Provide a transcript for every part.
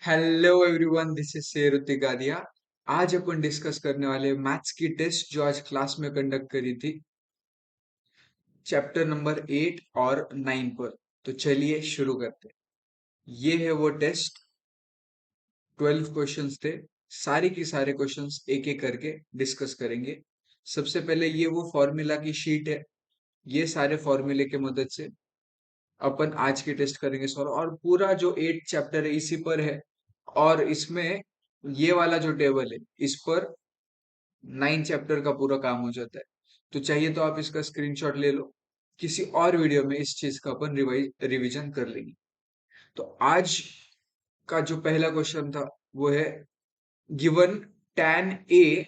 Hello everyone, this is Shruti Gadia. आज अपन discuss करने वाले मैथ्स की टेस्ट जो आज क्लास में कंडक्ट करी थी, चैप्टर नंबर 8 और 9 पर। तो चलिए शुरू करते हैं। ये है वो टेस्ट। 12 क्वेश्चंस थे। सारे के सारे क्वेश्चंस एक एक करके डिस्कस करेंगे। सबसे पहले ये वो फॉर्मूला की शीट है। ये सारे फॉर्मूले के मदद से अपन आज की टेस्ट करेंगे सॉल्व, और पूरा जो 8 चैप्टर है इसी पर है। और इसमें ये वाला जो टेबल है इस पर 9 चैप्टर का पूरा काम हो जाता है। तो चाहिए तो आप इसका स्क्रीनशॉट ले लो। किसी और वीडियो में इस चीज का अपन रिवीजन कर लेंगे। तो आज का जो पहला क्वेश्चन था वो है, given tan a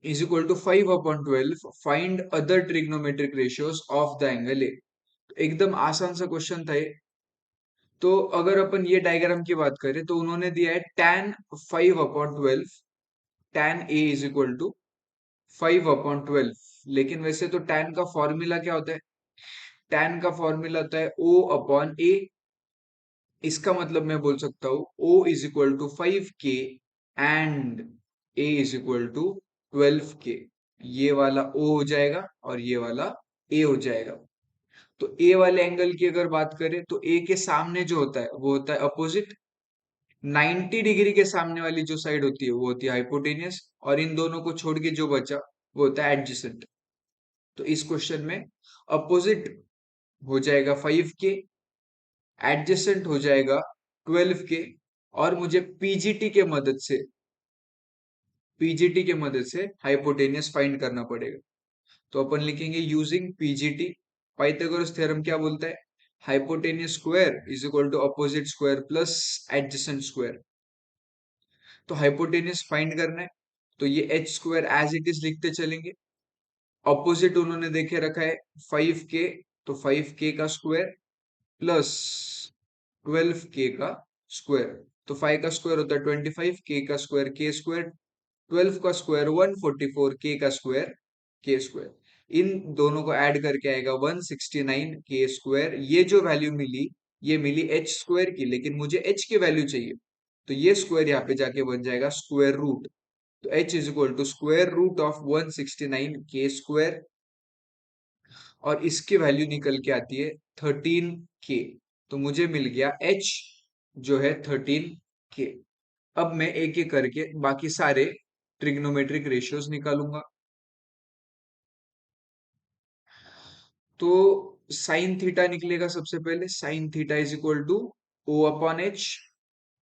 is equal to 5/12, find other trigonometric ratios of the angle a। एकदम आसान सा क्वेश्चन था ये। तो अगर अपन ये डायग्राम की बात करें तो उन्होंने दिया है tan 5/12, tan a is equal to 5/12। लेकिन वैसे तो tan का फॉर्मूला क्या होता है? tan का फॉर्मूला होता है O/A। इसका मतलब मैं बोल सकता हूँ O is equal to 5K एंड A is equal to 12K। ये वाला O हो जाएगा और ये वाला A हो जाएगा। तो A वाले एंगल की अगर बात करें तो A के सामने जो होता है वो होता है अपोजिट। 90 डिग्री के सामने वाली जो साइड होती है वो होती है हाइपोटेनियस, और इन दोनों को छोड़ के जो बचा वो होता है एडजेसेंट। तो इस क्वेश्चन में अपोजिट हो जाएगा 5K, एडजेसेंट हो जाएगा 12K, और मुझे पीजीटी के मदद से हाइपोटेनियस फाइंड करना पड़ेगा। तो अपन लिखेंगे यूजिंग पीजीटी। पाइथागोरस थ्योरम क्या बोलता है? Hypotenuse square is equal to opposite square plus adjacent square. तो हाइपोटेनियस फाइंड करना है, तो ये H square as it is लिखते चलेंगे। ऑपोजिट उन्होंने देखे रखा है 5K, तो 5K का स्क्वायर प्लस 12K का स्क्वायर। तो 5 का स्क्वायर होता है 25, K का स्क्वायर K स्क्वायर, 12 का स्क्वायर 144, K का स्क्वायर K स्क्वायर। इन दोनों को ऐड करके आएगा 169 K स्क्वायर। ये जो वैल्यू मिली ये मिली एच स्क्वायर की, लेकिन मुझे एच की वैल्यू चाहिए। तो ये स्क्वायर यहाँ पे जाके बन जाएगा स्क्वायर रूट। तो h is equal to square root of 169 K square, और इसकी वैल्यू निकल के आती है 13K। तो मुझे मिल गया h जो है 13K। अब मैं एक एक करके बाकी सारे ट्रिग्नोमेट्रिक रेशियोज निकालूंगा। तो साइन थीटा निकलेगा सबसे पहले। Sine theta is equal to O/H।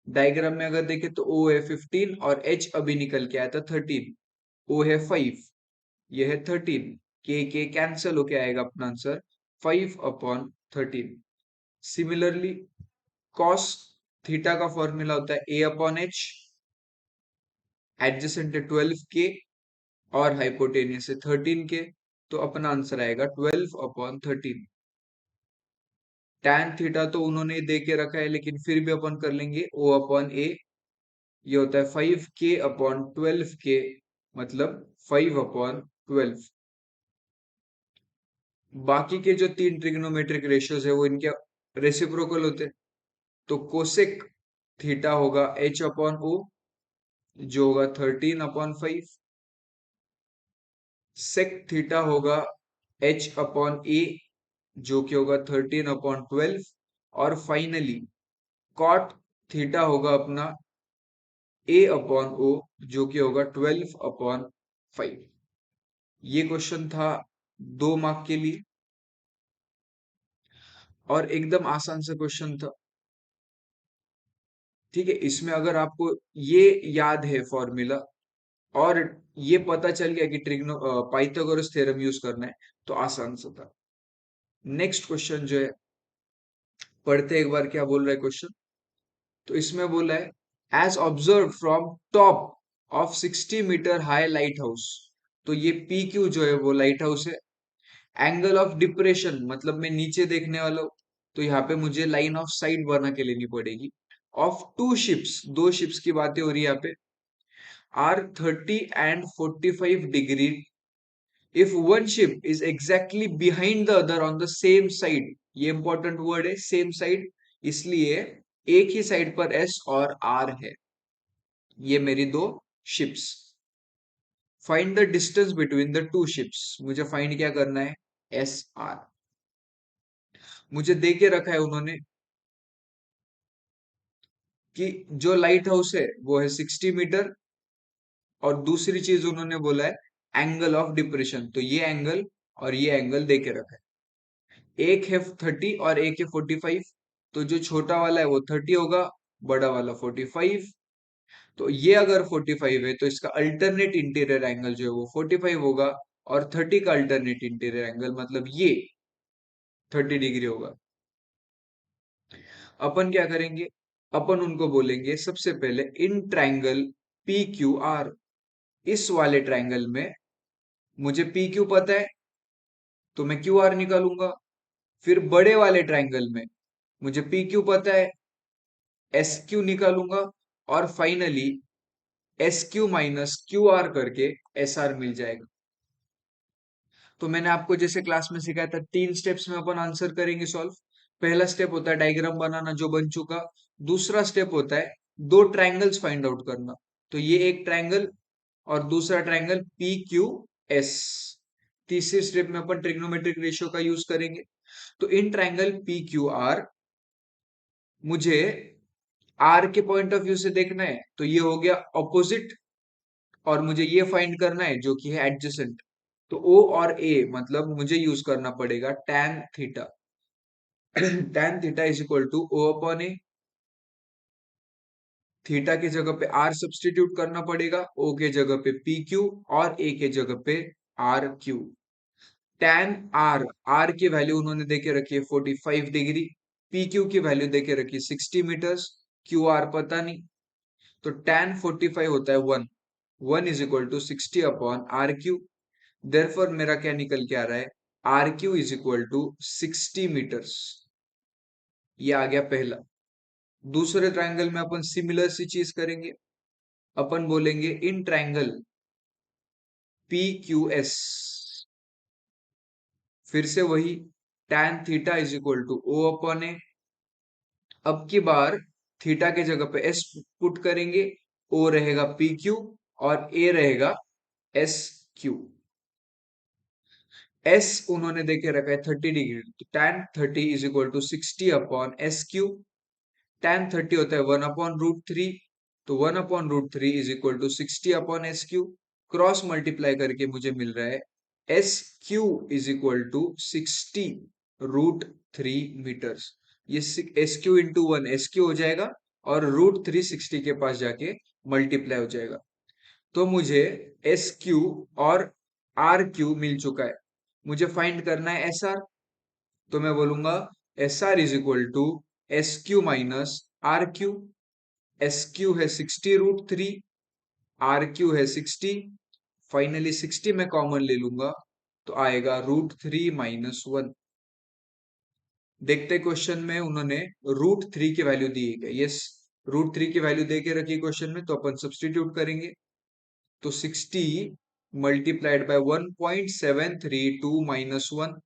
Diagram में अगर देखें तो O है 15 और H अभी निकल के आया था 13। O है 5, ये है 13। के कैंसिल होके आएगा अपना आंसर 5/13। सिमिलरली कॉस थीटा का फॉर्मूला होता है A/H। एडजेसेंट है 12K और हाइपोटेनियस है 13K। तो अपना आंसर आएगा 12/13। tan थीटा तो उन्होंने दे के रखा है, लेकिन फिर भी अपन कर लेंगे O/A। ये होता है 5K/12K, मतलब 5/12। बाकी के जो तीन ट्रिग्नोमेट्रिक रेशियोज है वो इनके रेसिप्रोकल होते हैं। तो कोसेक थीटा होगा H/O, जो होगा 13/5। सेक थीटा होगा H/A, जो कि होगा 13/12। और फाइनली कॉट थीटा होगा अपना A/O, जो कि होगा 12/5। ये क्वेश्चन था 2 मार्क के लिए, और एकदम आसान सा क्वेश्चन था। ठीक है, इसमें अगर आपको ये याद है फॉर्मूला, और ये पता चल गया कि पाइथागोरस थ्योरम यूज करना है, तो आसान सा था। नेक्स्ट क्वेश्चन जो है, पढ़ते एक बार क्या बोल रहा है क्वेश्चन। तो इसमें बोला है as observe from top of 60 metre high lighthouse. तो ये PQ जो है वो लाइट हाउस है। एंगल ऑफ डिप्रेशन मतलब मैं नीचे देखने वाला हूँ, तो यहाँ पे मुझे लाइन ऑफ साइट बना के लेनी पड़ेगी। ऑफ टू शिप्स, दो शिप्स की बातें हो रही है यहाँ पे, R 30 and 45 degree if one ship is exactly behind the other on the same side. ये इंपॉर्टेंट वर्ड है, सेम साइड। इसलिए एक ही साइड पर एस और आर है, ये मेरी दो ships. Find the distance between the two ships, मुझे फाइंड क्या करना है, एस आर। मुझे दे के रखा है उन्होंने कि जो लाइट हाउस है वो है 60 मीटर, और दूसरी चीज उन्होंने बोला है एंगल ऑफ डिप्रेशन, तो ये एंगल और ये एंगल दे के रखा है। एक है 30 और एक है 45, तो जो छोटा वाला है वो 30 होगा, बड़ा वाला 45। तो ये अगर 45 है तो इसका अल्टरनेट इंटीरियर एंगल जो है वो 45 होगा, और 30 का अल्टरनेट इंटीरियर एंगल मतलब ये 30 डिग्री होगा। अपन क्या करेंगे, अपन उनको बोलेंगे सबसे पहले इन ट्रायंगल पी क्यू आर, इस वाले ट्रायंगल में मुझे पी क्यू पता है तो मैं क्यू आर निकालूंगा। फिर बड़े वाले ट्रायंगल में मुझे पी क्यू पता है, एस क्यू निकालूंगा, और finally S Q minus Q R करके एस आर मिल जाएगा। तो मैंने आपको जैसे क्लास में सिखाया था, 3 स्टेप्स में अपन आंसर करेंगे सॉल्व। पहला स्टेप होता है डायग्राम बनाना जो बन चुका। दूसरा स्टेप होता है दो ट्रायंगल्स फाइंड आउट करना, तो ये एक ट्रायंगल और दूसरा ट्रायंगल पी क्यू एस। तीसरे स्टेप में अपन ट्रिग्नोमेट्रिक रेशियो का यूज करेंगे। तो इन ट्रायंगल पी क्यू आर मुझे आर के पॉइंट ऑफ व्यू से देखना है, तो ये हो गया ऑपोजिट, और मुझे ये फाइंड करना है जो कि है एडजेसेंट। तो ओ और ए मतलब मुझे यूज करना पड़ेगा tan theta. tan theta is equal to O upon A, theta की जगह पे आर सब्सटीट्यूट करना पड़ेगा, ओ के जगह पे पी क्यू और ए के जगह पे R Q. tan R, R की वैल्यू उन्होंने देके रखी है 45 डिग्री, पी क्यू की वैल्यू देके रखी है 60 मीटर्स, क्यू आर पता नहीं, तो tan 45 होता है 1, 1 = 60 अपॉन आर क्यू। देयरफॉर मेरा क्या निकल के आ रहा है, R Q is equal to 60 metres. ये आ गया पहला। दूसरे ट्रायंगल में अपन सिमिलर सी चीज करेंगे, अपन बोलेंगे in triangle P Q S, फिर से वही tan theta is equal to O upon A. अब की बार थीटा के जगह पे एस पुट करेंगे, ओ रहेगा पी क्यू और ए रहेगा एस क्यू। एस उन्होंने देके रखा है 30 डिग्री, तो tan 30 is equal to 60 upon S Q. tan 30 होता है 1/√3, तो 1/√3 is equal to 60 upon S Q. Cross multiply करके मुझे मिल रहा है S Q is equal to 60√3 metres. ये S Q into 1 S Q हो जाएगा, और √3 60 के पास जाके मल्टीप्लाई हो जाएगा। तो मुझे एस क्यू और आर क्यू मिल चुका है, मुझे फाइंड करना है एस आर। तो मैं बोलूंगा S R is equal to S Q minus R Q. S Q है 60√3, आर क्यू है 60, फाइनली 60 में कॉमन ले लूंगा तो आएगा √3 - 1। देखते क्वेश्चन में उन्होंने √3 की वैल्यू दी है, यस √3 की वैल्यू दे के रखी क्वेश्चन में, तो अपन सब्सटीट्यूट करेंगे। तो 60 मल्टीप्लाइड बाय 1.732 - 1,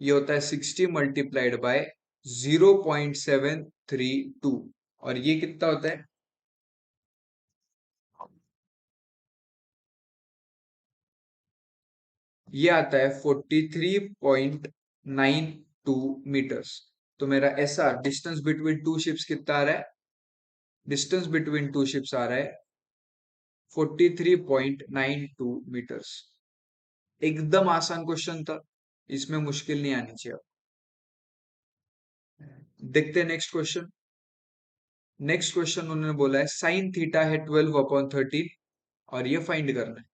ये होता है 60 मल्टीप्लाइड बाय 0.732, और ये कितना होता है, ये आता है 43.92 मीटर्स। तो मेरा S R distance between two ships कितना आ रहा है, डिस्टेंस बिटवीन टू शिप्स आ रहा है 43.92 मीटर्स। एकदम आसान क्वेश्चन था, इसमें मुश्किल नहीं आनी चाहिए। देखते हैं नेक्स्ट क्वेश्चन। नेक्स्ट क्वेश्चन उन्होंने बोला है साइन थीटा है 12/13, और ये फाइंड करना है।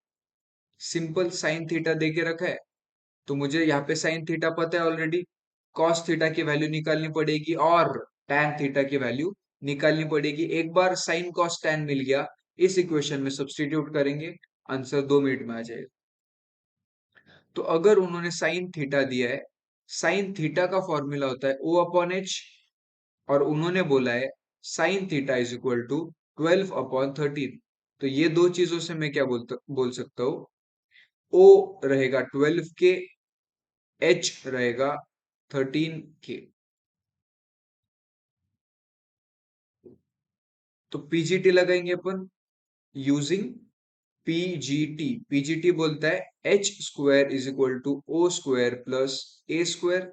सिंपल, साइन थीटा दे के रखा है, तो मुझे यहाँ पे साइन थीटा पता है ऑलरेडी, कॉस थीटा की वैल्यू निकालनी पड़ेगी और tan थीटा की वैल्यू निकालनी पड़ेगी। एक बार साइन कॉस tan मिल गया, इस इक्वेशन में सब्सटीट्यूट करेंगे, आंसर 2 मिनट में आ जाएगा। तो अगर उन्होंने साइन थीटा दिया है, साइन थीटा का फॉर्मूला होता है O/H, और उन्होंने बोला है sine theta is equal to 12/13। तो ये दो चीजों से मैं क्या बोल सकता हूँ, O रहेगा 12 के, H रहेगा 13 के। तो पीजीटी लगाएंगे अपन यूजिंग पीजीटी। पीजीटी बोलता है H square is equal to O square plus A square.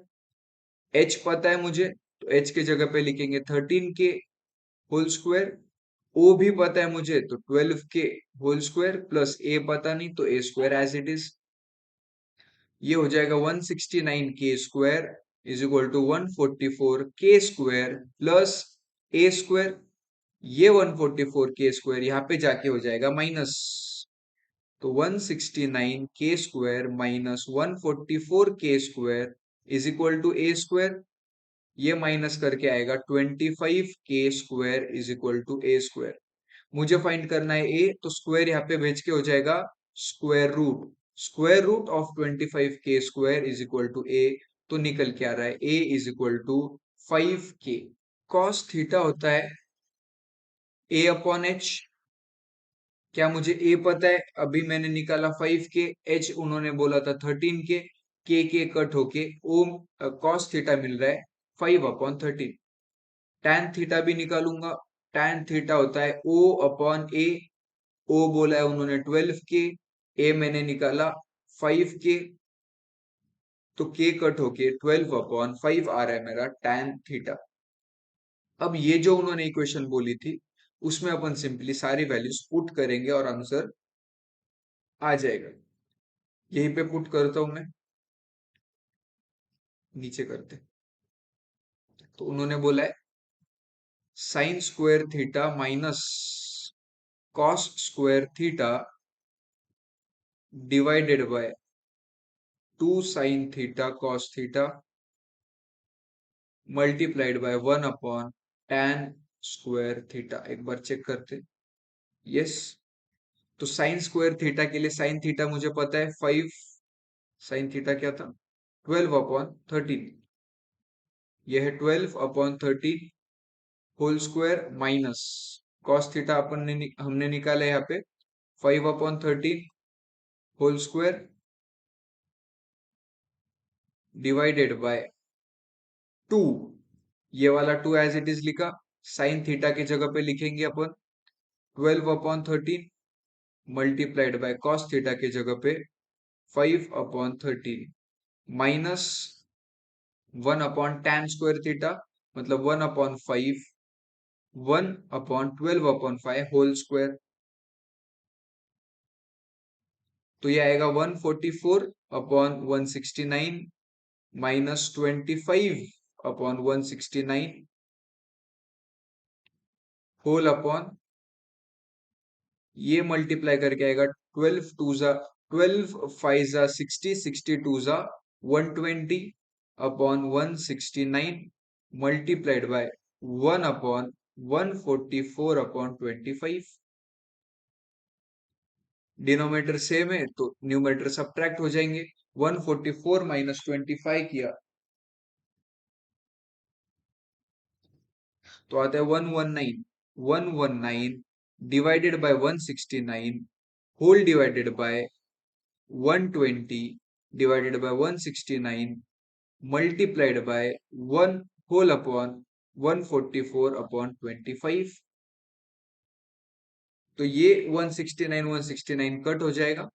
H पता है मुझे, तो एच के जगह पे लिखेंगे 13 के होल स्क्वायर। ओ भी पता है मुझे, तो 12 के होल स्क्वायर प्लस ए पता नहीं, तो ए स्क्वायर एज इट इज। ये हो जाएगा 169 के square is equal to 144 K square plus A square. ये 144 के स्क्वायर यहाँ पे जाके हो जाएगा माइनस, तो 169 के square minus 144 K square is equal to A square. ये माइनस करके आएगा 25 K square is equal to A square. मुझे फाइंड करना है ए, तो स्क्वायर यहाँ पे भेज के हो जाएगा square root. Square root of 25 K square is equal to A, तो निकल के आ रहा है ए इज इक्वल टू 5 के। कॉस थीटा होता है ए अपॉन एच। क्या मुझे ए पता है? अभी मैंने निकाला 5 के, एच उन्होंने बोला था 13 के, के कट होके ओ कॉस थीटा मिल रहा है 5/13। टैन थीटा भी निकालूंगा। टैन थीटा होता है ओ अपॉन ए। ओ बोला है उन्होंने 12 के, ए मैंने निकाला 5 के, तो के कट होके 12/5 आ रहा है मेरा टैन थीटा। अब ये जो उन्होंने इक्वेशन बोली थी, उसमें अपन सिंपली सारी वैल्यूज पुट करेंगे और आंसर आ जाएगा। यहीं पे पुट करता हूं मैं, नीचे करते। तो उन्होंने बोला है sign square theta minus cos square theta divided by 2 sin theta cos theta multiplied bye 1/tan square theta. एक बार चेक करते। यस, तो साइन स्क्वायर थीटा के लिए साइन थीटा मुझे पता है 5। साइन थीटा क्या था? 12/13। यह है 12/13 whole square minus cos theta हमने निकाला यहाँ पे 5/13 होल स्क्वायर डिवाइडेड बाय 2। ये वाला 2 एज इट इज लिखा। साइन थीटा की जगह पे लिखेंगे अपन 12/13 मल्टीप्लाइड बाय कॉस थीटा की जगह पे 5/13 माइनस 1/tan स्क्वायर थीटा, मतलब 1/5, 1/12/5 होल स्क्वायर। तो ये आएगा 144/169 माइनस 25/169 होल अपॉन, ये मल्टीप्लाई करके आएगा 12 5 60, 62 120/169 मल्टीप्लाइड बाय 1/144/25। डिनोमिनेटर सेम है तो न्यूमरेटर सब्ट्रैक्ट हो जाएंगे। 144 माइनस 25 किया तो आता है 119। 119 divided by 169 whole divided by 120 divided by 169 multiplied by 1 whole upon 144/25। तो ये 169 कट हो जाएगा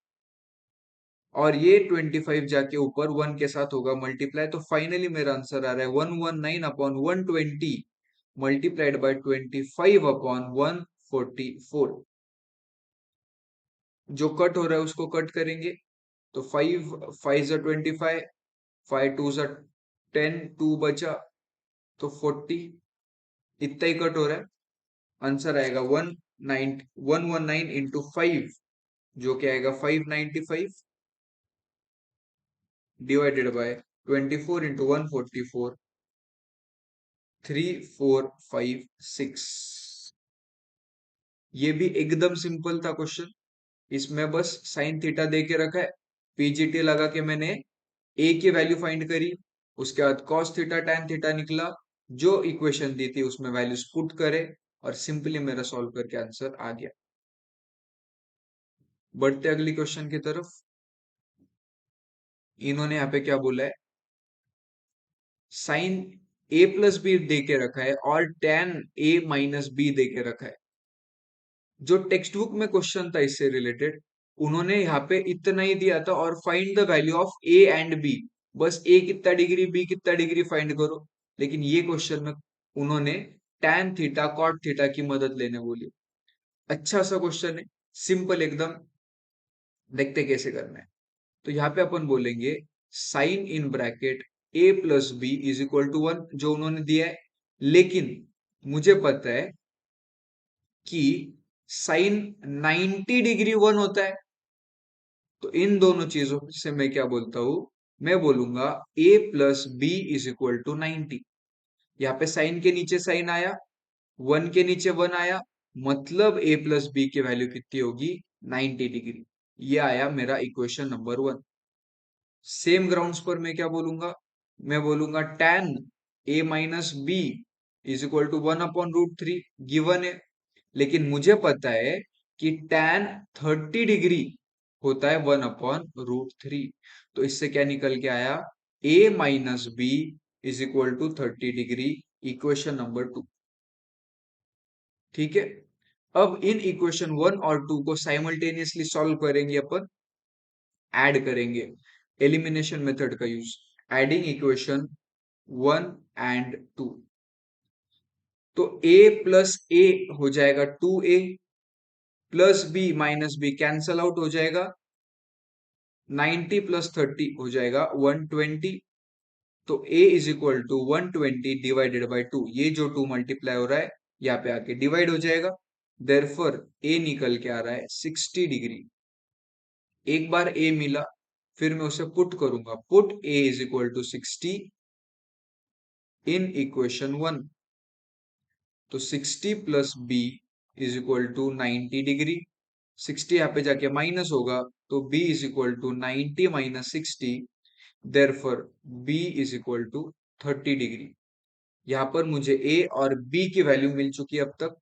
और ये 25 जाके ऊपर 1 के साथ होगा मल्टीप्लाई, तो फाइनली मेरा आंसर आ रहा है 119/120 मल्टीप्लाइड बाय 25/144। जो कट हो रहा है उसको कट करेंगे, तो 5 5 ज़ा 25, 5 2 ज़ा 10, 2 बचा तो 40। इतना ही कट हो रहा है। आंसर आएगा 119 इंटू 5, जो कि आएगा 595 डिवाइडेड बाय 24 इंटू 144, 3456। ये भी एकदम सिंपल था क्वेश्चन। इसमें बस साइन थीटा दे के रखा है, पीजीटी लगा के मैंने ए की वैल्यू फाइंड करी, उसके बाद कॉस थीटा टैन थीटा निकला, जो इक्वेशन दी थी उसमें वैल्यूज पुट करे और सिंपली मेरा सॉल्व करके आंसर आ गया। बढ़ते अगली क्वेश्चन की तरफ। इन्होंने यहाँ पे क्या बोला है, साइन ए प्लस बी दे के रखा है और टैन ए माइनस बी दे के रखा है। जो टेक्स्ट बुक में क्वेश्चन था इससे रिलेटेड, उन्होंने यहाँ पे इतना ही दिया था और find the value of A and B, बस ए कितना डिग्री बी कितना डिग्री फाइंड करो। लेकिन ये क्वेश्चन में उन्होंने tan थीटा कॉट थीटा की मदद लेने बोली। अच्छा सा क्वेश्चन है, सिंपल एकदम। देखते कैसे करना है। तो यहाँ पे अपन बोलेंगे sine in bracket A plus B is equal to 1, जो उन्होंने दिया है। लेकिन मुझे पता है कि साइन 90 डिग्री 1 होता है। तो इन दोनों चीजों से मैं क्या बोलता हूं, मैं बोलूंगा a plus B is equal to 90। यहाँ पे साइन के नीचे साइन आया, 1 के नीचे 1 आया, मतलब a प्लस बी की वैल्यू कितनी होगी, 90 डिग्री। ये आया मेरा इक्वेशन नंबर 1। सेम ग्राउंड्स पर मैं क्या बोलूंगा, मैं बोलूंगा tan a minus B is equal to 1/√3, given है। लेकिन मुझे पता है कि tan 30 डिग्री होता है 1/√3। तो इससे क्या निकल के आया, a minus B is equal to 30 degree, equation number 2। ठीक है। अब इन इक्वेशन 1 और 2 को साइमल्टेनियसली सॉल्व करेंगे अपन, ऐड करेंगे, एलिमिनेशन मेथड का यूज, एडिंग इक्वेशन 1 एंड 2। तो a प्लस ए हो जाएगा 2a, plus B minus B cancel out हो जाएगा, 90 प्लस 30 हो जाएगा 120। तो a is equal to 120 divided by 2, ये जो 2 मल्टीप्लाई हो रहा है यहाँ पे आके डिवाइड हो जाएगा। देयरफॉर a निकल के आ रहा है 60 डिग्री। एक बार a मिला, फिर मैं उसे पुट करूंगा, put a is equal to 60 in equation 1। तो 60 plus B is equal to 90 degree, 60 यहाँ पे जाके माइनस होगा, तो b is equal to 90 minus 60, therefore b is equal to 30 degree. यहाँ पर मुझे a और b की वैल्यू मिल चुकी है अब तक।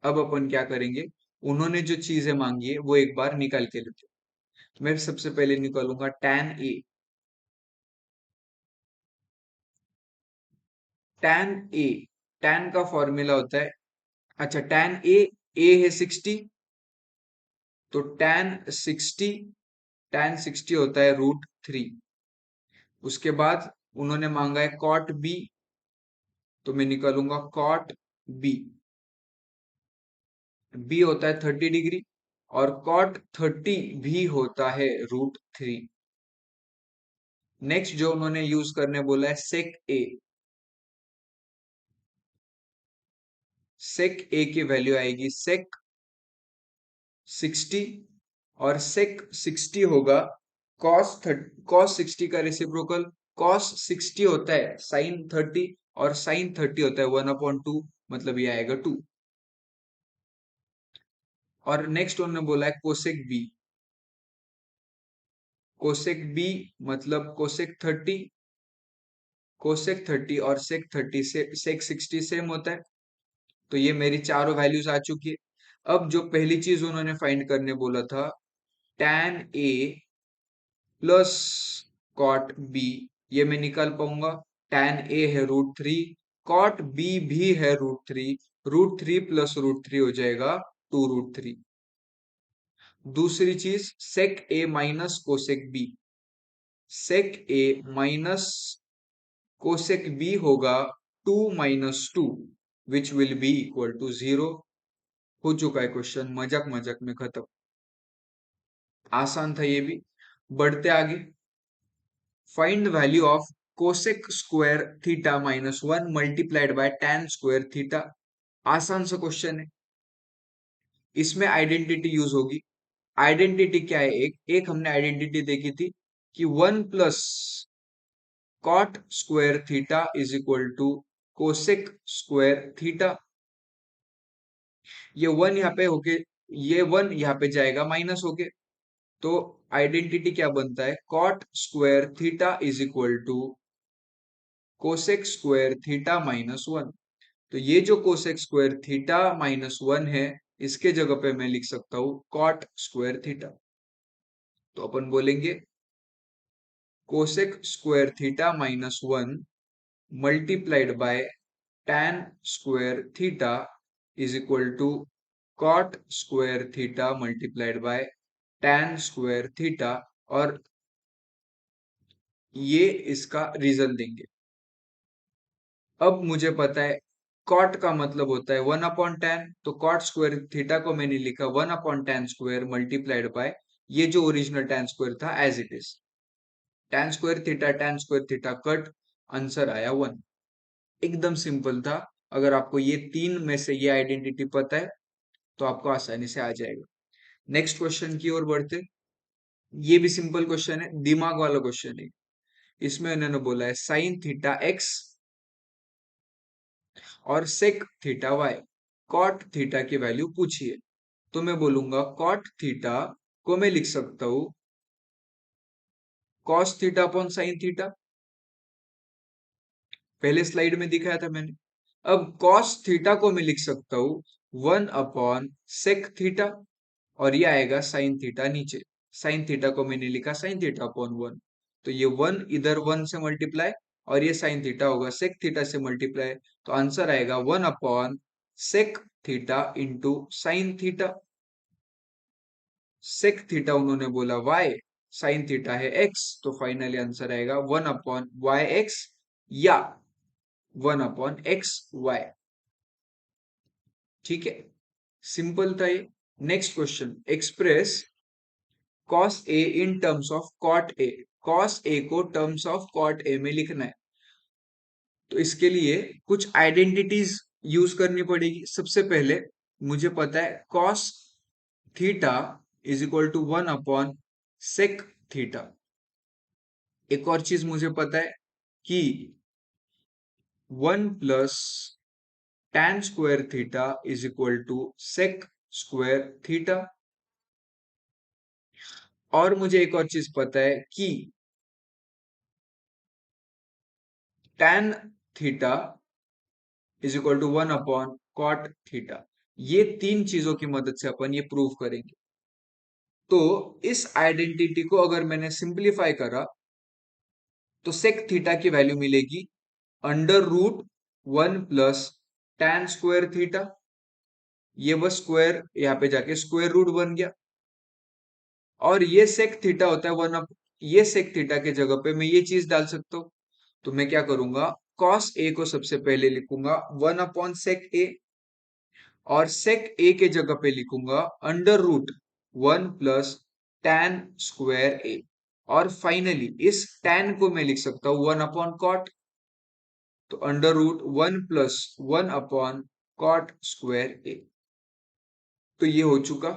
अब अपन क्या करेंगे, उन्होंने जो चीजें मांगी है वो एक बार निकाल के लेते हैं। मैं सबसे पहले निकालूंगा tan a। tan a, tan का फॉर्मूला होता है, अच्छा tan a है 60, तो tan 60 होता है √3। उसके बाद उन्होंने मांगा है cot b, तो मैं निकालूंगा cot b। b होता है 30 डिग्री और cot 30 भी होता है √3। नेक्स्ट जो उन्होंने यूज करने बोला है sec a, sec a की वैल्यू आएगी sec 60, और sec 60 होगा cos 60 का रेसिप्रोकल, cos 60 होता है sin 30, और sin 30 होता है 1/2, मतलब ये आएगा 2। और नेक्स्ट उन्होंने बोला है कोसेक बी, कोसेक बी मतलब कोसेक 30 और सेक 30 से सेक 60 सेम होता है। तो ये मेरी चारों वैल्यूज आ चुकी है। अब जो पहली चीज उन्होंने फाइंड करने बोला था, tan a plus cot B, ये मैं निकाल पाऊंगा। tan a है √3, कॉट b भी है √3, √3 प्लस √3 हो जाएगा 2√3। दूसरी चीज sec a minus cosec B, sec a minus cosec B होगा 2 - 2, which will be equal to 0। हो चुका है क्वेश्चन, मजाक मजाक में खत्म। आसान था ये भी। बढ़ते आगे, find value of cosec square theta minus 1 multiplied by tan square theta. आसान सा क्वेश्चन है, इसमें आइडेंटिटी यूज होगी। आइडेंटिटी क्या है, एक एक हमने आइडेंटिटी देखी थी कि 1 plus cot square theta is equal to cosec square theta. ये 1 यहाँ पे होके, ये 1 यहाँ पे जाएगा माइनस होके, तो आइडेंटिटी क्या बनता है, cot square theta is equal to cosec square theta minus 1। तो ये जो कोसेक स्क्वायर थीटा माइनस 1 है, इसके जगह पे मैं लिख सकता हूं कॉट स्क्वायर थीटा। तो अपन बोलेंगे cosec square theta minus 1 multiplied by tan square theta is equal to cot square theta multiplied by tan square theta, और ये इसका रीजन देंगे। अब मुझे पता है कॉट का मतलब होता है 1/tan, तो कॉट स्क्वायर थीटा को मैंने लिखा 1/tan स्क्वायर मल्टीप्लाइड बाय ये जो ओरिजिनल टैन स्क्वायर था as it is, tan square theta cut, answer आया 1। एकदम सिंपल था। अगर आपको ये तीन में से ये आइडेंटिटी पता है तो आपको आसानी से आ जाएगा। नेक्स्ट क्वेश्चन की ओर बढ़ते। ये भी सिंपल क्वेश्चन है, दिमाग वाला क्वेश्चन है। इसमें उन्होंने बोला है साइन थीटा एक्स और sec theta Y, cot theta की वैल्यू पूछिए। तो मैं बोलूंगा कॉट थीटा को मैं लिख सकता हूं cos theta upon sine theta, पहले स्लाइड में दिखाया था मैंने। अब कॉस थीटा को मैं लिख सकता हूं 1/सेक थीटा, और ये आएगा साइन थीटा नीचे। साइन थीटा को मैंने लिखा साइन थीटा अपॉन 1, तो ये 1 इधर 1 से मल्टीप्लाई, और ये साइन थीटा होगा सेक थीटा से मल्टीप्लाई, तो आंसर आएगा 1/सेक theta into sine theta. Sec theta उन्होंने बोला y, साइन थीटा है x, तो फाइनली आंसर आएगा 1/yx या 1/xy। ठीक है, सिंपल था ये। Next question, express cos A in terms of cot A. Cos A को टर्म्स ऑफ कॉट ए में लिखना है, तो इसके लिए कुछ आइडेंटिटीज यूज करनी पड़ेगी। सबसे पहले मुझे पता है cos theta is equal to 1/सेक थीटा। एक और चीज मुझे पता है कि 1 + tan square theta is equal to sec square theta. और मुझे एक और चीज पता है कि tan theta is equal to 1/कॉट थीटा। ये तीन चीजों की मदद से अपन ये प्रूव करेंगे। तो इस आइडेंटिटी को अगर मैंने सिंप्लीफाई करा तो सेक थीटा की वैल्यू मिलेगी √1 + tan स्क्वायर थीटा। ये बस स्क्वायर यहाँ पे जाके स्क्वायर रूट बन गया, और ये सेक थीटा होता है ये सेक थीटा के जगह पे मैं ये चीज डाल सकता हूँ। तो मैं क्या करूंगा, कॉस ए को सबसे पहले लिखूंगा 1/सेक ए, और सेक ए के जगह पे लिखूंगा √1 + tan स्क्वायर ए, और फाइनली इस tan को मैं लिख सकता हूँ 1/कॉट, तो √1 + 1/कॉट स्क्वायर ए। तो ये हो चुका।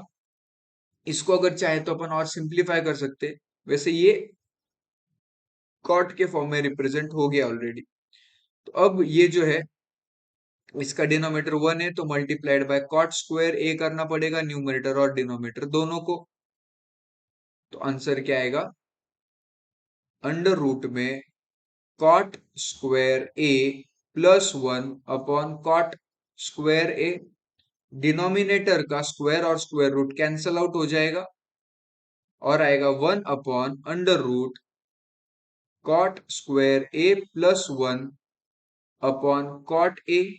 इसको अगर चाहे तो अपन और सिंप्लीफाई कर सकते, वैसे ये कॉट के फॉर्म में रिप्रेजेंट हो गया ऑलरेडी। तो अब ये जो है इसका डिनोमिनेटर 1 है, तो मल्टीप्लाइड बाय कॉट स्क्वायर ए करना पड़ेगा, न्यूमरेटर और डिनोमिनेटर दोनों को। तो आंसर क्या आएगा, अंडर रूट में कॉट स्क्वायर ए +1/कॉट स्क्वायर ए। डिनोमिनेटर का स्क्वायर और स्क्वायर रूट कैंसल आउट हो जाएगा, और आएगा 1/अंडर रूट कॉट स्क्वायर ए +1/कॉट ए।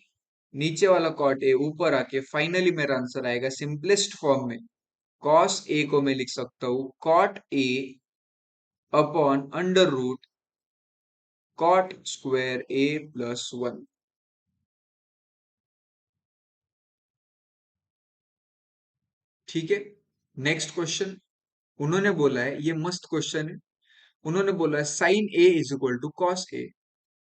नीचे वाला कॉट ए ऊपर आके फाइनली मेरा आंसर आएगा सिंपलेस्ट फॉर्म में। कॉस ए को मैं लिख सकता हूं कॉट ए /अंडर रूट कॉट स्क्वायर ए +1। ठीक है, नेक्स्ट क्वेश्चन। उन्होंने बोला है, ये मस्त क्वेश्चन है। उन्होंने बोला है sine A is equal to cos A.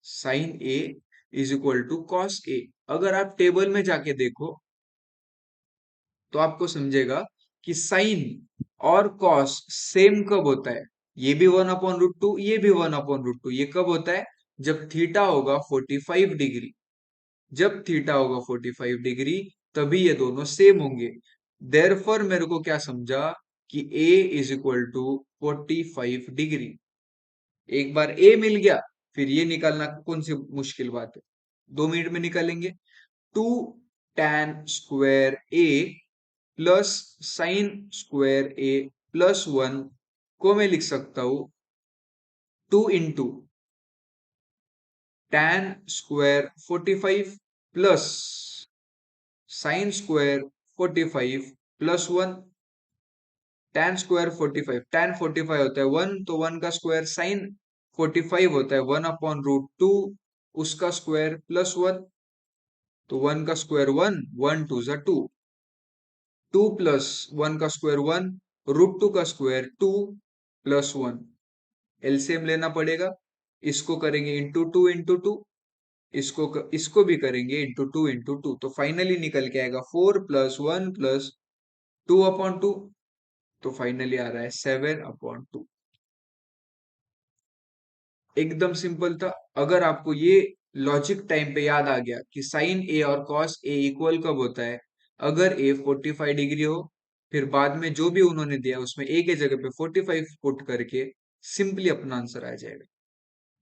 Sine A is equal to cos A. अगर आप टेबल में जाके देखो तो आपको समझेगा कि साइन और कॉस सेम कब होता है। ये भी 1/√2, ये भी 1/√2। ये कब होता है, जब थीटा होगा 45 डिग्री। जब थीटा होगा 45 डिग्री तभी ये दोनों सेम होंगे। देयरफॉर मेरे को क्या समझा कि a is equal to 45 degree. एक बार a मिल गया, फिर ये निकालना कौन सी मुश्किल बात है, 2 मिनट में निकालेंगे। 2 tan square a plus sine square A +1 को मैं लिख सकता हूं 2 × tan square 45 plus sine square 45 plus 1, tan square 45, tan 45 होता है 1, तो 1 का स्क्वायर साइन 45 होता है 1/√2, उसका स्क्वायर प्लस 1, तो 1 का स्क्वायर 1, 1 2 जा 2, 2 प्लस 1 का स्क्वायर 1, √2 का स्क्वायर 2 प्लस 1, एलसीएम लेना पड़ेगा, इसको करेंगे इंटू 2, इसको भी करेंगे इंटू 2, तो फाइनली निकल के आएगा 4+1+2/2, तो फाइनली आ रहा है 7/2। एकदम सिंपल था। अगर आपको ये लॉजिक टाइम पे याद आ गया कि साइन ए और कॉस ए इक्वल कब होता है, अगर ए 45 डिग्री हो, फिर बाद में जो भी उन्होंने दिया उसमें ए के जगह पे 45 पुट करके सिंपली अपना आंसर आ जाएगा।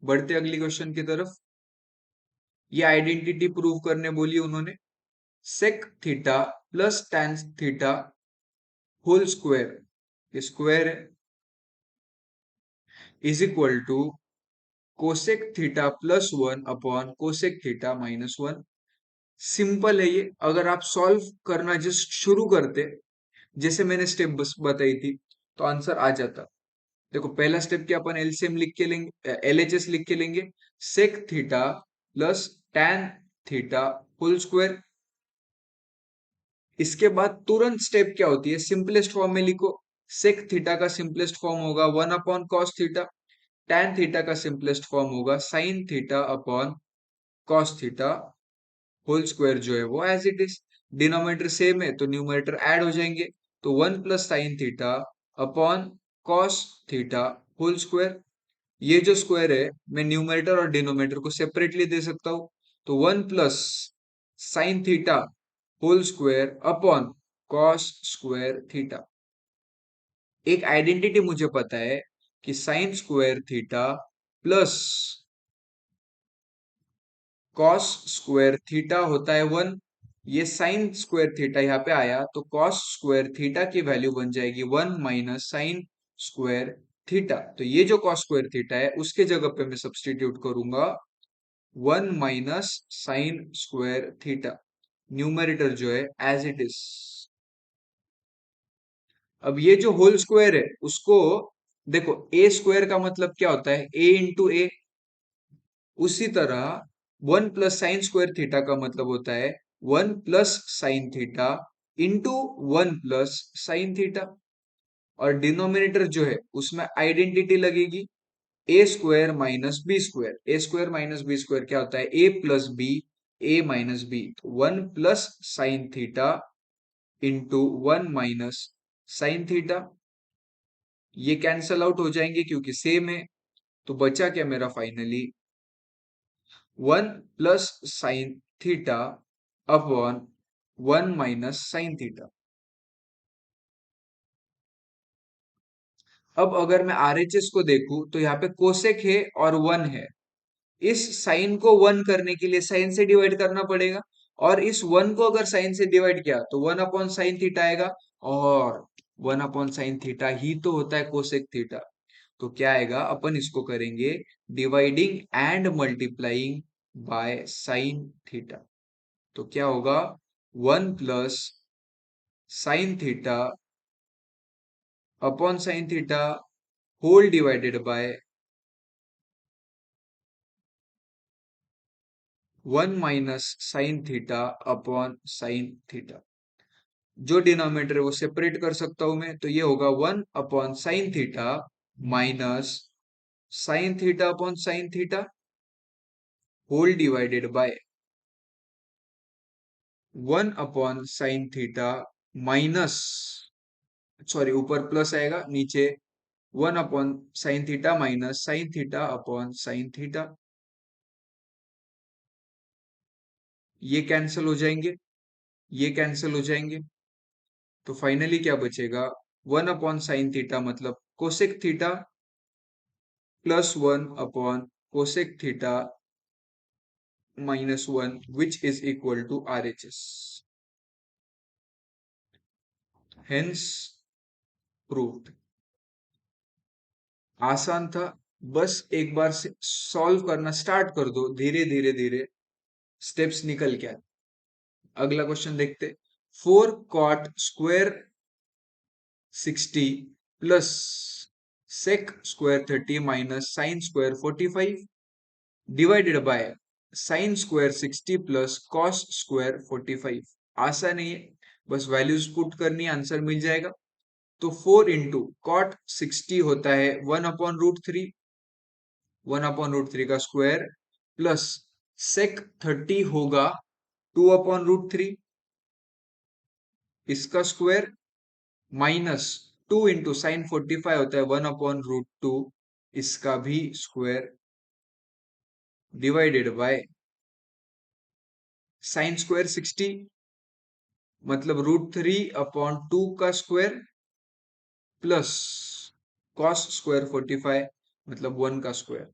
बढ़ते अगली क्वेश्चन की तरफ। ये आइडेंटिटी प्रूव करने बोली उन्होंने, sec theta plus tan theta whole square, ये स्क्वायर है, is equal to cosec theta plus 1 cosec theta -1। Simple है ये, अगर आप सॉल्व करना जस्ट शुरू करते, जैसे मैंने स्टेप बस बताई थी, तो आंसर आ जाता। देखो पहला स्टेप क्या, अपन एलसीएम लिख के लेंगे, एलएचएस लिख के लेंगे, sec theta plus tan theta whole square. इसके बाद तुरंत स्टेप क्या होती है, सिंपलेस्ट फॉर्म में लिखो, सेक थीटा का सिंपलेस्ट फॉर्म होगा 1/cos थीटा, टैन थीटा का सिंपलेस्ट फॉर्म होगा sine theta upon cos theta whole square, जो है वो as it is, denominator same है तो न्यूमरेटर ऐड हो जाएंगे, तो 1+sin theta upon cos theta whole square. ये जो स्क्वायर है मैं न्यूमरेटर और डिनोमिनेटर को सेपरेटली दे सकता हूं, तो 1+sin theta whole square upon cos square theta. एक आइडेंटिटी मुझे पता है कि sine square theta plus cos square theta होता है 1, ये साइन स्क्वायर थीटा यहाँ पे आया तो कॉस स्क्वायर थीटा की वैल्यू बन जाएगी 1 माइनस साइन स्क्वायर थीटा, तो ये जो कॉस स्क्वायर थीटा है उसके जगह पे मैं सब्सटीट्यूट करूंगा 1 minus sign square theta, numerator जो है एज इट इज। अब ये जो होल स्क्वायर है उसको देखो, ए स्क्वायर का मतलब क्या होता है, ए इंटू ए, उसी तरह 1+sin² का मतलब होता है 1+sin theta into 1+sin theta, और डिनोमिनेटर जो है उसमें आइडेंटिटी लगेगी a² - b², a² - b² क्या होता है, a+b, a-b, 1+sin theta into 1-sin theta, ये कैंसल आउट हो जाएंगे क्योंकि सेम है, तो बचा क्या मेरा finally 1+sin theta upon 1-sin theta. अब अगर मैं आरएचएस को देखूं तो यहाँ पे कोसेक है और 1 है, इस साइन को 1 करने के लिए साइन से डिवाइड करना पड़ेगा, और इस 1 को अगर साइन से डिवाइड किया तो 1/sin थीटा आएगा, और 1/sin थीटा ही तो होता है कोसेक थीटा, तो क्या आएगा, अपन इसको करेंगे dividing and multiplying by sine theta, तो क्या होगा 1+sin theta upon sine theta whole divided by 1-sin theta upon sine theta. जो डिनोमिनेटर है वो सेपरेट कर सकता हूं मैं, तो ये होगा 1/sin theta minus sine theta upon sine theta whole divided by 1/sin theta minus, sorry ऊपर प्लस आएगा, नीचे 1/sin theta minus sine theta upon sine theta, ये कैंसिल हो जाएंगे, ये कैंसिल हो जाएंगे, तो फाइनली क्या बचेगा, 1/sin थीटा मतलब कोसेक थीटा प्लस 1/कोसेक theta -1 which is equal to RHS, hence proved। आसान था, बस एक बार से सॉल्व करना स्टार्ट कर दो, धीरे धीरे धीरे स्टेप्स निकल के आए। अगला क्वेश्चन देखते, 4 cot square 60 plus sec square 30 minus sin square 45 divided by sin square 60 plus cos square 45। आसान है ये, बस वैल्यूज पुट करनी, आंसर मिल जाएगा। तो 4 इंटू कॉट 60 होता है 1/√3, 1/√3 का स्क्वायर, प्लस sec 30 होगा 2/√3 इसका स्क्वायर, माइनस 2 इंटू sin 45 होता है 1/√2 इसका भी square, divided by sin square 60 मतलब √3/2 का स्क्वायर, प्लस cos square 45 मतलब 1 का square,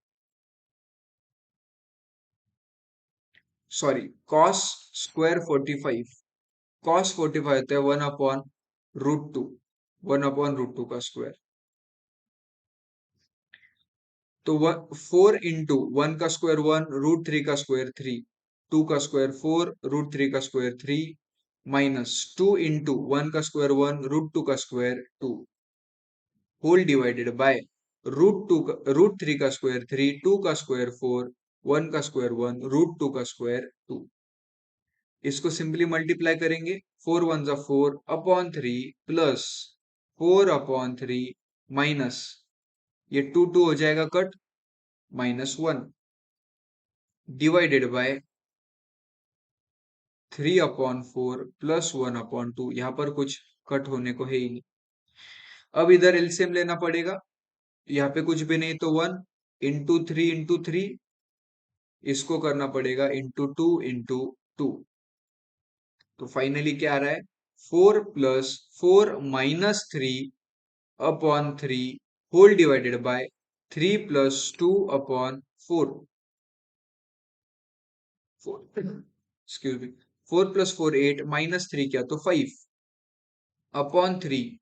sorry cos square 45, cos 45 होता है 1/√2, 1/√2 का स्क्वायर। तो 4 इंटू 1 का स्क्वायर 1, √3 का स्क्वायर 3, 2 का स्क्वायर 4, √3 का स्क्वायर 3, माइनस 2 इंटू 1 का स्क्वायर 1, √2 का स्क्वायर 2, होल डिवाइडेड बाय √3 का स्क्वायर 3, 2 का स्क्वायर 4, 1 का स्क्वायर 1, √2 का स्क्वायर 2। इसको सिंपली मल्टीप्लाई करेंगे, 4 1 4 अपॉन 3 प्लस 4/3 माइनस ये 2 हो जाएगा कट, -1 डिवाइडेड बाय 3/4 प्लस 1/2। यहाँ पर कुछ कट होने को है ही नहीं। अब इधर एलसीएम लेना पड़ेगा, यहाँ पे कुछ भी नहीं तो 1 इंटू 3 इसको करना पड़ेगा इंटू 2। तो फाइनली क्या आ रहा है, 4 + 4 - 3/3 whole divided by 3 + 2/4, excuse me, 4 + 4 8, -3 क्या तो 5/3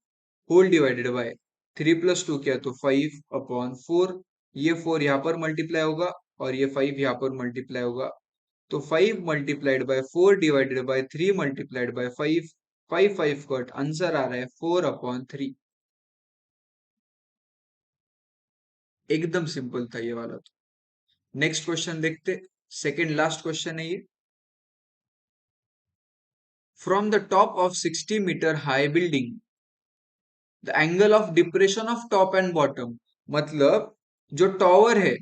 होल डिवाइडेड बाय 3 + 2 क्या तो 5/4। ये 4 यहाँ पर मल्टीप्लाई होगा और ये 5 यहाँ पर मल्टीप्लाई होगा, तो 5 multiplied by 4 divided by 3 multiplied by 5, 5 5 cut, answer आ रहा है 4/3। एकदम सिंपल था ये वाला। तो नेक्स्ट क्वेश्चन देखते, सेकंड लास्ट क्वेश्चन है ये। From the top of 60 metre high building the angle of depression of top and bottom, मतलब जो टॉवर है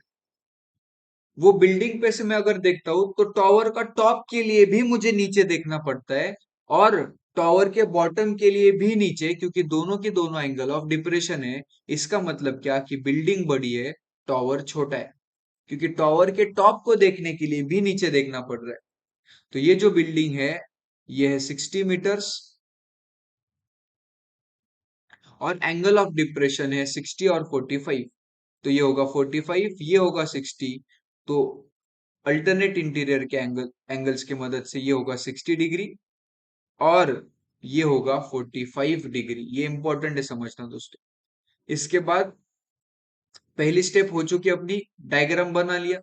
वो बिल्डिंग पे से मैं अगर देखता हूं तो टॉवर का टॉप के लिए भी मुझे नीचे देखना पड़ता है, और टॉवर के बॉटम के लिए भी नीचे, क्योंकि दोनों के दोनों एंगल ऑफ डिप्रेशन है। इसका मतलब क्या कि बिल्डिंग बड़ी है, टॉवर छोटा है, क्योंकि टॉवर के टॉप को देखने के लिए भी नीचे देखना पड़ रहा है। तो ये जो बिल्डिंग है ये है 60 मीटर्स, और एंगल ऑफ डिप्रेशन है 60 और 45। तो ये होगा 45, ये होगा 60। तो अल्टरनेट इंटीरियर के एंगल्स की मदद से ये होगा 60 डिग्री, और ये होगा 45 डिग्री। ये इंपॉर्टेंट है समझना दोस्तों। इसके बाद पहली स्टेप हो चुकी अपनी, डायग्राम बना लिया।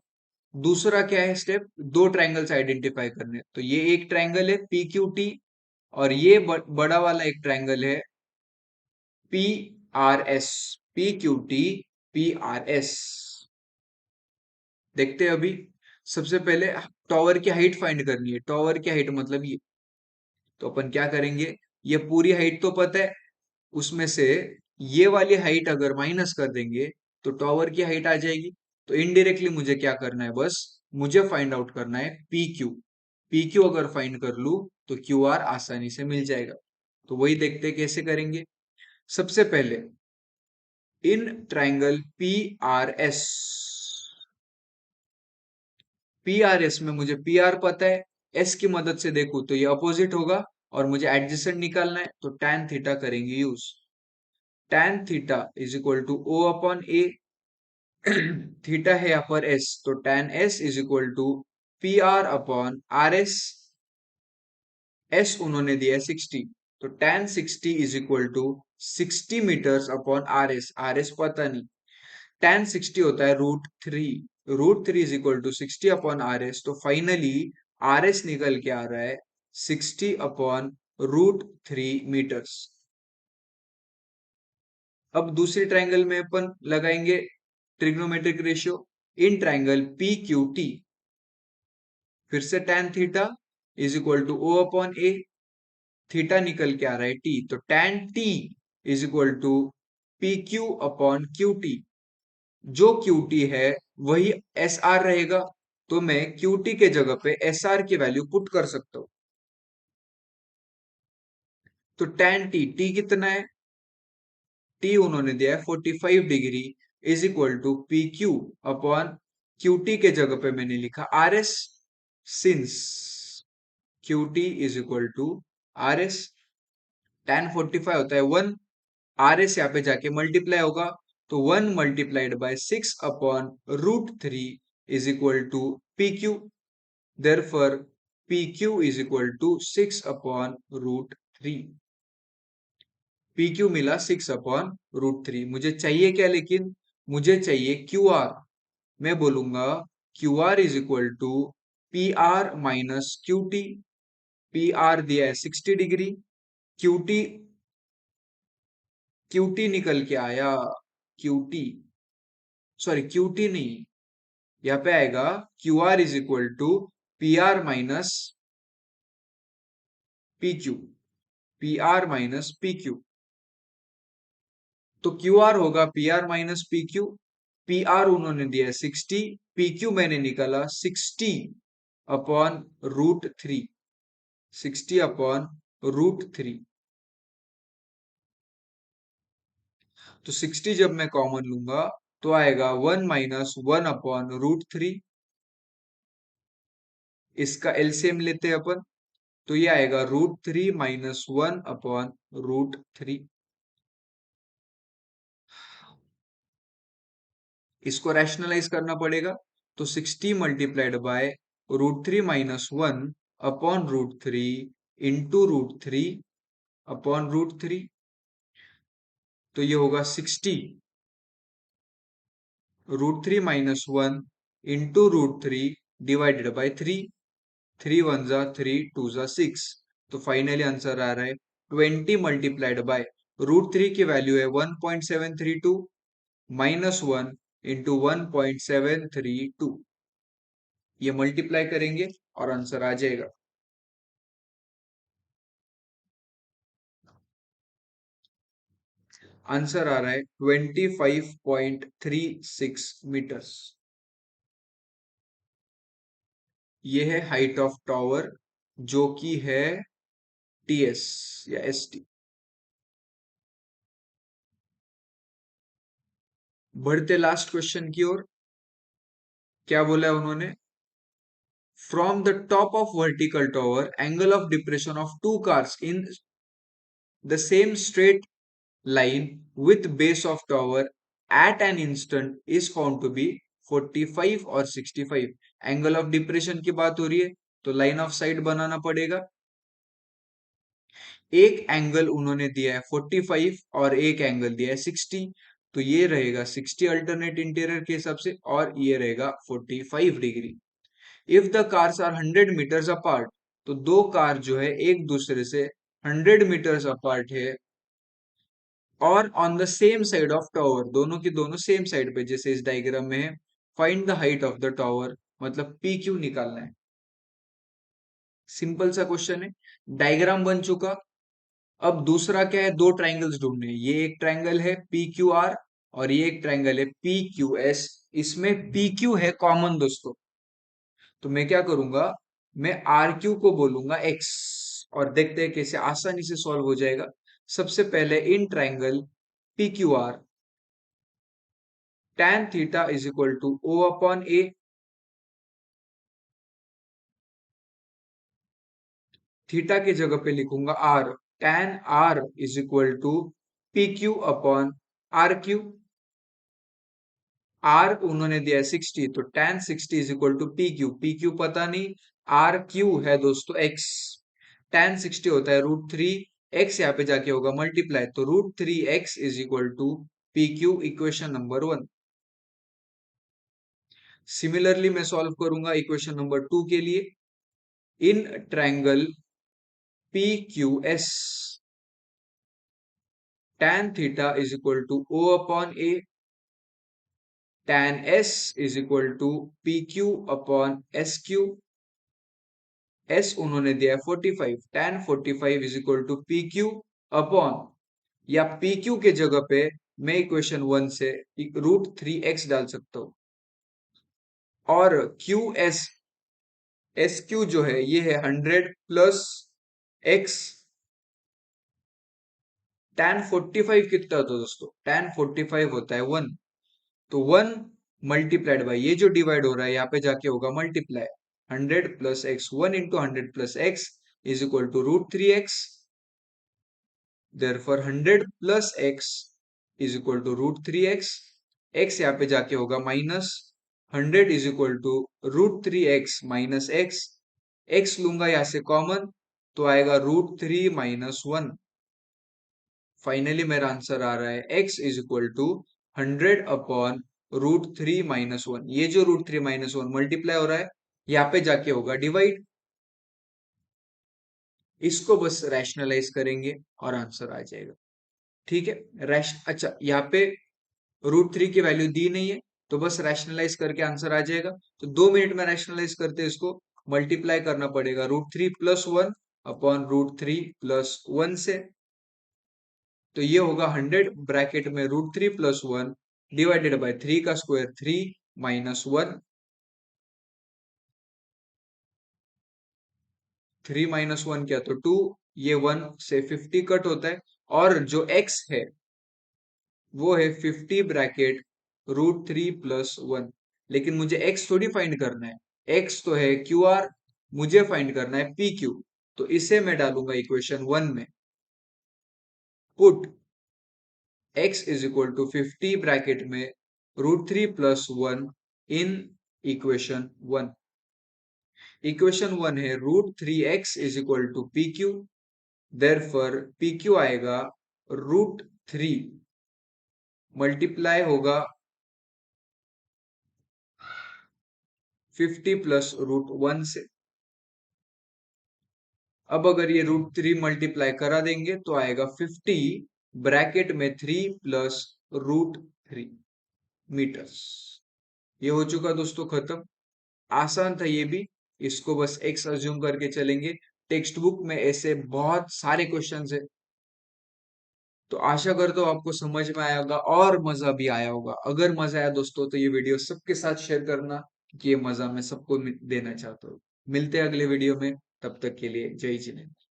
दूसरा क्या है स्टेप, दो ट्रायंगल्स आइडेंटिफाई करने। तो ये एक ट्रायंगल है PQT, और ये बड़ा वाला एक ट्रायंगल है PRS, PQT PRS। देखते हैं अभी। सबसे पहले टॉवर की हाइट फाइंड करनी है। टॉवर की हाइट मतलब ये, तो अपन क्या करेंगे, ये पूरी हाइट तो पता है, उसमें से ये वाली हाइट अगर माइनस कर देंगे तो टॉवर की हाइट आ जाएगी। तो इनडायरेक्टली मुझे क्या करना है, बस मुझे फाइंड आउट करना है PQ। PQ अगर फाइंड कर लू तो QR आसानी से मिल जाएगा। तो वही देखते हैं कैसे करेंगे। सबसे पहले इन ट्राइंगल PRS में मुझे PR पता है, S की मदद से देखूं तो ये अपोजिट होगा, और मुझे एडजेसेंट निकालना है तो tan थीटा करेंगे use. tan theta is equal to O/A, theta है यहाँ पर S, तो tan S is equal to PR/RS। S उन्होंने दिया है 60, तो tan 60 इज इक्वल टू 60 मीटर्स/RS। RS पता नहीं, tan 60 होता है √3, √3 इज इक्वल टू 60/RS। तो फाइनली RS निकल के आ रहा है 60 अपॉन √3 मीटर्स। अब दूसरी ट्रायंगल में अपन लगाएंगे trigonometric ratio. In triangle P Q T फिर से tan theta is equal to O upon A, theta निकल के आ रहा है टी, तो tan T is equal to P Q upon Q T. जो क्यू टी है वही एस आर रहेगा, तो मैं क्यू टी के जगह पे एस आर की वैल्यू पुट कर सकता हूं। तो tan टी, टी कितना है, टी उन्होंने दिया है 45 डिग्री, is equal to P Q upon Q T के जगह पे मैंने लिखा R S, since Q T is equal to R S, tan 45 होता है 1, आर एस यहाँ पे जाके मल्टीप्लाई होगा, तो 1 × 6 upon √3 is equal to P Q. Therefore P Q is equal to 6 upon √3। P Q मिला 6 अपॉन √3। मुझे चाहिए क्या, लेकिन मुझे चाहिए क्यू आर। मैं बोलूंगा Q R is equal to P R minus Q T. P R दिया है 60 degree, Q T, Q T निकल के आया, Q T, sorry Q T नहीं, यहाँ पे आएगा Q R is equal to P R minus P Q, P R minus P Q. तो क्यू आर होगा P R minus P Q. P R उन्होंने दिया है 60, पी क्यू मैंने निकाला 60 अपॉन √3, 60 अपॉन √3। तो 60 जब मैं कॉमन लूंगा तो आएगा 1 - 1 अपॉन √3। इसका एलसीएम लेते हैं अपन, तो ये आएगा √3 - 1 अपॉन √3। इसको रैशनलाइज करना पड़ेगा, तो 60 multiplied by √3 - 1 upon √3 into √3 upon √3, तो ये होगा 60 √3 - 1 इंटू √3 डिवाइडेड बाय 3। 3 1 जा 3 2 जा 6, तो फाइनली आंसर आ रहा है 20 मल्टीप्लाइड बाय √3 की वैल्यू है 1.732 माइनस 1 इंटू 1.732। ये मल्टीप्लाई करेंगे और आंसर आ जाएगा। आंसर आ रहा है 25.36 मीटर्स। ये है हाइट ऑफ टावर, जो कि है टीएस या एसटी। बढ़ते लास्ट क्वेश्चन की ओर। क्या बोला है उन्होंने, from the top of vertical tower angle of depression of two cars in the same straight line with base of tower at an instant is found to be 45 और 65। Angle of depression की बात हो रही है, तो line of site बनाना पड़ेगा। एक angle उन्होंने दिया है 45 और एक एंगल दिया है 60, तो ये रहेगा 60 अल्टरनेट इंटीरियर के हिसाब से और ये रहेगा 45 degree. If the cars are 100 meters apart, तो दो कार जो है एक दूसरे से 100 मीटर्स अपार्ट है और on the same side of tower, दोनों की दोनों सेम साइड पे, जैसे इस डायग्राम में है। Find the height of the tower, मतलब पी क्यू निकालना है। सिंपल सा क्वेश्चन है, डायग्राम बन चुका। अब दूसरा क्या है, दो ट्राइंगल्स ढूंढने हैं। ये एक ट्राइंगल है पी क्यू आर और ये एक ट्राइंगल है पी क्यू एस। इसमें पी क्यू है कॉमन दोस्तों, तो मैं क्या करूंगा, मैं आर क्यू को बोलूंगा एक्स और देखते हैं कैसे आसानी से सॉल्व हो जाएगा। सबसे पहले in triangle P Q R tan theta is equal to O upon A, theta की जगह पे लिखूंगा R, tan R is equal to P Q upon R Q. R उन्होंने दिया है 60, तो tan 60 is equal to P Q, P Q पता नहीं, आर क्यू है दोस्तों एक्स। tan 60 होता है √3, एक्स यहाँ पे जाके होगा मल्टीप्लाई, तो √3x is equal to P Q, equation number 1। Similarly मैं सॉल्व करूंगा इक्वेशन नंबर 2 के लिए। In triangle P Q S, tan theta is equal to O upon A, tan s is equal to P Q upon S Q, S उन्होंने दिया है 45, tan 45 is equal to P Q upon, या P Q के जगह पे मैं equation 1 से √3x डाल सकता हूं, और क्यू एस क्यू जो है ये है 100 प्लस एक्स, tan 45 कितना होता है दोस्तों, tan 45 होता है 1, तो 1 मल्टीप्लाइड बाई ये जो डिवाइड हो रहा है यहाँ पे जाके होगा multiply, 100 plus X, 1 into 100 plus X is equal to √3x, therefore 100 plus X is equal to √3x, x यहाँ पे जाके होगा minus, 100 is equal to √3x minus X, x लूंगा यहाँ से कॉमन तो आएगा √3 माइनस 1, फाइनली मेरा आंसर आ रहा है x is equal to 100 upon √3 minus 1, ये जो √3 माइनस 1 मल्टीप्लाई हो रहा है यहाँ पे जाके होगा डिवाइड, इसको बस रैशनलाइज करेंगे और आंसर आ जाएगा। ठीक है, अच्छा यहाँ पे √3 की वैल्यू दी नहीं है तो बस रैशनलाइज करके आंसर आ जाएगा, तो 2 मिनट में रैशनलाइज करते हैं, इसको मल्टीप्लाई करना पड़ेगा √3 प्लस 1 अपॉन √3 प्लस 1 से, तो ये होगा 100 ब्रैकेट में √3 प्लस 1 डिवाइडेड बाय 3 का स्क्वायर 3 माइनस 1, 3 माइनस 1 क्या तो 2, ये 1 से 50 कट होता है, और जो x है वो है 50 ब्रैकेट √3 प्लस 1, लेकिन मुझे x थोड़ी फाइंड करना है, x तो है क्यू आर, मुझे फाइंड करना है पी क्यू, तो इसे मैं डालूंगा इक्वेशन 1 में, put x is equal to 50 bracket में √3 प्लस 1 इन इक्वेशन 1, इक्वेशन 1 है √3x is equal to P Q, therefore P Q आएगा √3 मल्टीप्लाई होगा 50 प्लस √1 से, अब अगर ये √3 मल्टीप्लाई करा देंगे तो आएगा 50 ब्रैकेट में 3 प्लस √3 मीटर्स, ये हो चुका दोस्तों खत्म, आसान था ये भी, इसको बस एक्स अज्यूम करके चलेंगे, टेक्स्ट बुक में ऐसे बहुत सारे क्वेश्चंस है, तो आशा करता हूँ आपको समझ में आया होगा और मजा भी आया होगा, अगर मजा आया दोस्तों तो ये वीडियो सबके साथ शेयर करना, कि ये मजा मैं सबको देना चाहता हूँ। मिलते हैं अगले वीडियो में, तब तक के लिए जय जिनेंद्र।